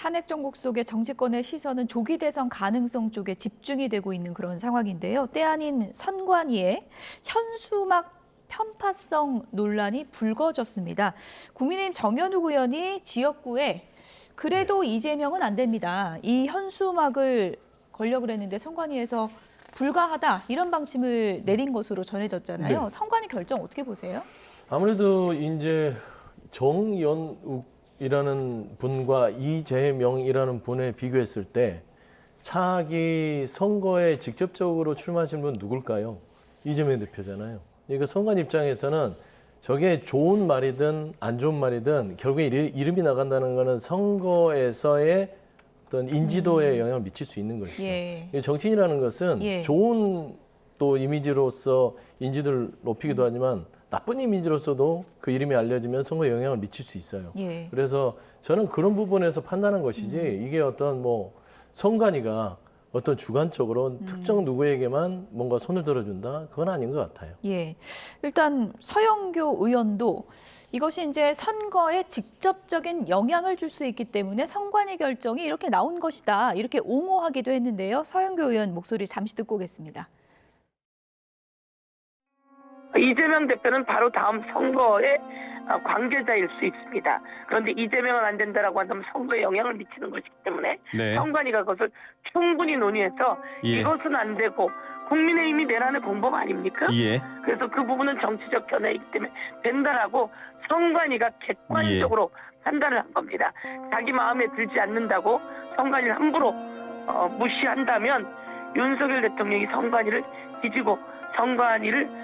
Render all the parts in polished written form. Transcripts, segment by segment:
탄핵 정국 속에 정치권의 시선은 조기 대선 가능성 쪽에 집중이 되고 있는 그런 상황인데요. 때 아닌 선관위의 현수막 편파성 논란이 불거졌습니다. 국민의힘 정현욱 의원이 지역구에 그래도 이재명은 안 됩니다. 이 현수막을 걸려고 그랬는데 선관위에서 불가하다 이런 방침을 내린 것으로 전해졌잖아요. 네. 선관위 결정 어떻게 보세요? 아무래도 이제 정연욱이라는 분과 이재명이라는 분에 비교했을 때 차기 선거에 직접적으로 출마하신 분 누굴까요? 이재명 대표잖아요. 그러니까 선관 입장에서는 저게 좋은 말이든 안 좋은 말이든 결국에 이름이 나간다는 거는 선거에서의 어떤 인지도에 영향을 미칠 수 있는 것이죠. 예. 정치인이라는 것은 예. 좋은 또 이미지로서 인지도를 높이기도 하지만 나쁜 이미지로서도 그 이름이 알려지면 선거에 영향을 미칠 수 있어요. 예. 그래서 저는 그런 부분에서 판단한 것이지 이게 어떤 뭐 선관위가 어떤 주관적으로 특정 누구에게만 뭔가 손을 들어준다? 그건 아닌 것 같아요. 예. 일단 서영교 의원도 이것이 이제 선거에 직접적인 영향을 줄 수 있기 때문에 선관위 결정이 이렇게 나온 것이다. 이렇게 옹호하기도 했는데요. 서영교 의원 목소리 잠시 듣고 오겠습니다. 이재명 대표는 바로 다음 선거의 관계자일 수 있습니다. 그런데 이재명은 안 된다라고 한다면 선거에 영향을 미치는 것이기 때문에 네. 선관위가 그것을 충분히 논의해서 예. 이것은 안 되고 국민의힘이 내란의 공범 아닙니까? 예. 그래서 그 부분은 정치적 견해이기 때문에 된다라고 선관위가 객관적으로 판단을 한 겁니다. 자기 마음에 들지 않는다고 선관위를 함부로 무시한다면 윤석열 대통령이 선관위를 뒤지고 선관위를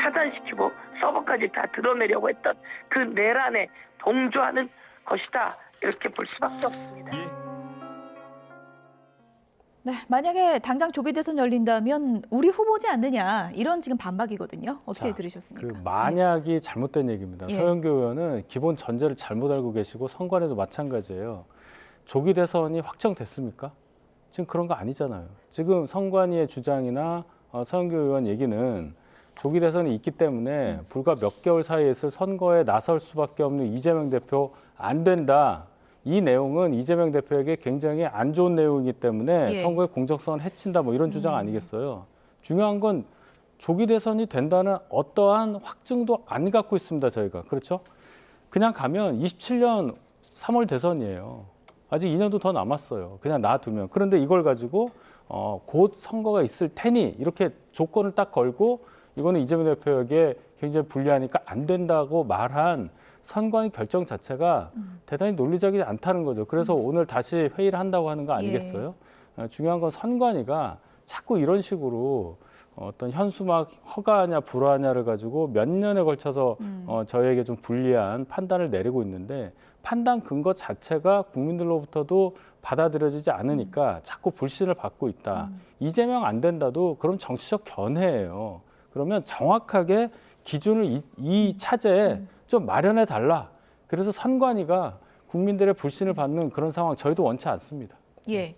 차단시키고 서버까지 다 드러내려고 했던 그 내란에 동조하는 것이다. 이렇게 볼 수밖에 없습니다. 네, 만약에 당장 조기 대선 열린다면 우리 후보지 않느냐 이런 지금 반박이거든요. 어떻게 들으셨습니까? 그 만약이 잘못된 얘기입니다. 예. 서영교 의원은 기본 전제를 잘못 알고 계시고 선관위도 마찬가지예요. 조기 대선이 확정됐습니까? 지금 그런 거 아니잖아요. 지금 선관위의 주장이나 서영교 의원 얘기는 조기 대선이 있기 때문에 불과 몇 개월 사이에 있을 선거에 나설 수밖에 없는 이재명 대표 안 된다. 이 내용은 이재명 대표에게 굉장히 안 좋은 내용이기 때문에 예. 선거의 공정성을 해친다 뭐 이런 주장 아니겠어요. 중요한 건 조기 대선이 된다는 어떠한 확증도 안 갖고 있습니다. 저희가. 그렇죠? 그냥 가면 27년 3월 대선이에요. 아직 2년도 더 남았어요. 그냥 놔두면. 그런데 이걸 가지고 곧 선거가 있을 테니 이렇게 조건을 딱 걸고 이거는 이재명 대표에게 굉장히 불리하니까 안 된다고 말한 선관위 결정 자체가 대단히 논리적이지 않다는 거죠. 그래서 오늘 다시 회의를 한다고 하는 거 아니겠어요? 중요한 건 선관위가 자꾸 이런 식으로 어떤 현수막 허가하냐 불허하냐를 가지고 몇 년에 걸쳐서 저희에게 좀 불리한 판단을 내리고 있는데 판단 근거 자체가 국민들로부터도 받아들여지지 않으니까 자꾸 불신을 받고 있다. 이재명 안 된다도 그럼 정치적 견해예요. 그러면 정확하게 기준을 이 차제에 좀 마련해 달라. 그래서 선관위가 국민들의 불신을 받는 그런 상황 저희도 원치 않습니다. 예.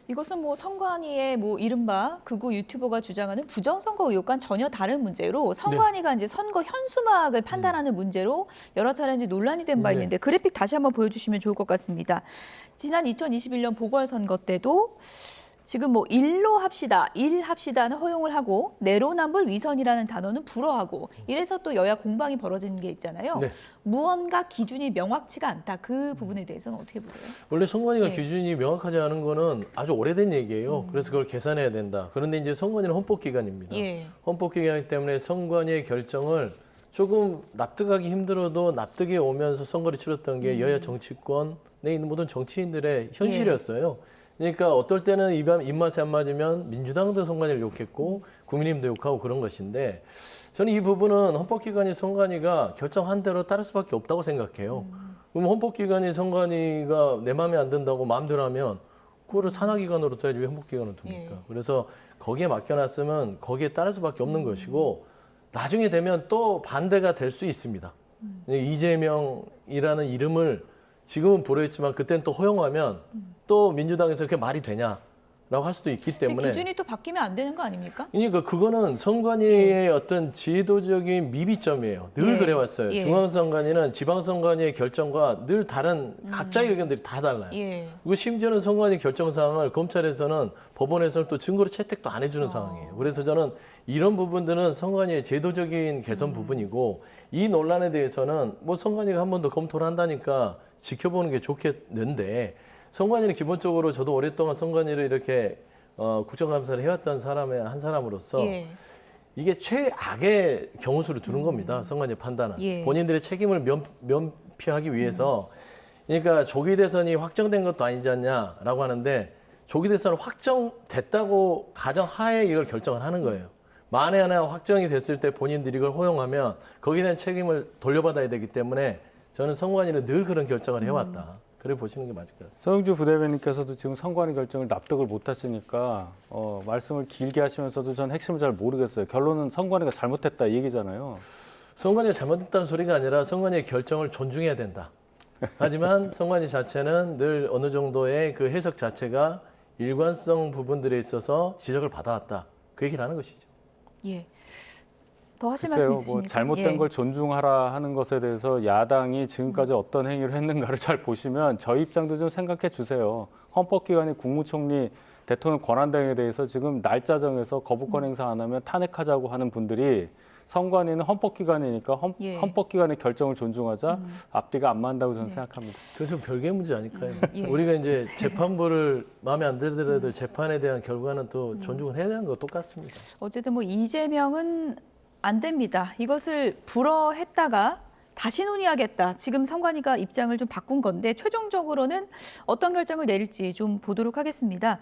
이것은 뭐 선관위의 뭐 이른바 극우 유튜버가 주장하는 부정선거 의혹과는 전혀 다른 문제로 선관위가 이제 선거 현수막을 판단하는 문제로 여러 차례 이제 논란이 된 바 네. 있는데 그래픽 다시 한번 보여주시면 좋을 것 같습니다. 지난 2021년 보궐선거 때도 지금 뭐 일로 합시다, 일합시다는 허용을 하고 내로남불 위선이라는 단어는 불허하고 이래서 또 여야 공방이 벌어지는 게 있잖아요. 네. 무언가 기준이 명확치가 않다. 그 부분에 대해서는 어떻게 보세요? 원래 선관위가 예. 기준이 명확하지 않은 거는 아주 오래된 얘기예요. 그래서 그걸 개선해야 된다. 그런데 이제 선관위는 헌법기관입니다. 예. 헌법기관이기 때문에 선관위의 결정을 조금 납득하기 힘들어도 납득이 오면서 선거를 치렀던 게 여야 정치권에 있는 모든 정치인들의 현실이었어요. 그러니까 어떨 때는 입맛에 안 맞으면 민주당도 선관위를 욕했고 국민의힘도 욕하고 그런 것인데 저는 이 부분은 헌법기관이 선관위가 결정한 대로 따를 수밖에 없다고 생각해요. 그럼 헌법기관이 선관위가 내 마음에 안 든다고 마음대로 하면 그거를 산하기관으로 둬야지 왜 헌법기관으로 둡니까? 그래서 거기에 맡겨놨으면 거기에 따를 수밖에 없는 것이고 나중에 되면 또 반대가 될 수 있습니다. 이재명이라는 이름을 지금은 불허했지만 그때는 또 허용하면 또 민주당에서 그게 말이 되냐? 할 수도 있기 근데 때문에 기준이 또 바뀌면 안 되는 거 아닙니까? 그러니까 그거는 선관위의 어떤 제도적인 미비점이에요. 늘 예. 그래왔어요. 예. 중앙선관위는 지방선관위의 결정과 늘 다른 각자의 의견들이 다 달라요. 예. 그리고 심지어는 선관위 결정 사항을 검찰에서는 법원에서는 또 증거로 채택도 안 해주는 상황이에요. 그래서 저는 이런 부분들은 선관위의 제도적인 개선 부분이고 이 논란에 대해서는 뭐 선관위가 한 번 더 검토를 한다니까 지켜보는 게 좋겠는데 선관위는 기본적으로 저도 오랫동안 선관위를 이렇게 국정감사를 해왔던 사람의 한 사람으로서 예. 이게 최악의 경우수를 두는 겁니다. 선관위 판단은. 예. 본인들의 책임을 면피하기 위해서 그러니까 조기 대선이 확정된 것도 아니지 않냐라고 하는데 조기 대선은 확정됐다고 가정하에 이걸 결정을 하는 거예요. 만에 하나 확정이 됐을 때 본인들이 이걸 허용하면 거기에 대한 책임을 돌려받아야 되기 때문에 저는 선관위는 늘 그런 결정을 해왔다. 그래 보시는 게 맞을 것 같습니다. 서영주 부대변인께서도 지금 선관위 결정을 납득을 못 하시니까 말씀을 길게 하시면서도 전 핵심을 잘 모르겠어요. 결론은 선관위가 잘못했다 이 얘기잖아요. 선관위가 잘못했다는 소리가 아니라 선관위의 결정을 존중해야 된다. 하지만 선관위 자체는 늘 어느 정도의 그 해석 자체가 일관성 부분들에 있어서 지적을 받아왔다. 그 얘기를 하는 것이죠. 예. 더 하실 말씀 글쎄요, 있으십니까? 뭐 잘못된 예. 걸 존중하라 하는 것에 대해서 야당이 지금까지 어떤 행위를 했는가를 잘 보시면 저희 입장도 좀 생각해 주세요. 헌법기관이 국무총리 대통령 권한 등에 대해서 지금 날짜 정해서 거부권 행사 안 하면 탄핵하자고 하는 분들이 선관위는 헌법기관이니까 예. 헌법기관의 결정을 존중하자 앞뒤가 안 맞는다고 저는 생각합니다. 그건 좀 별개의 문제 아닐까요? 예. 우리가 이제 재판부를 마음에 안 들더라도 재판에 대한 결과는 또 존중을 해야 되는 거 똑같습니다. 어쨌든 뭐 이재명은 안 됩니다. 이것을 불허했다가 다시 논의하겠다. 지금 선관위가 입장을 좀 바꾼 건데 최종적으로는 어떤 결정을 내릴지 좀 보도록 하겠습니다.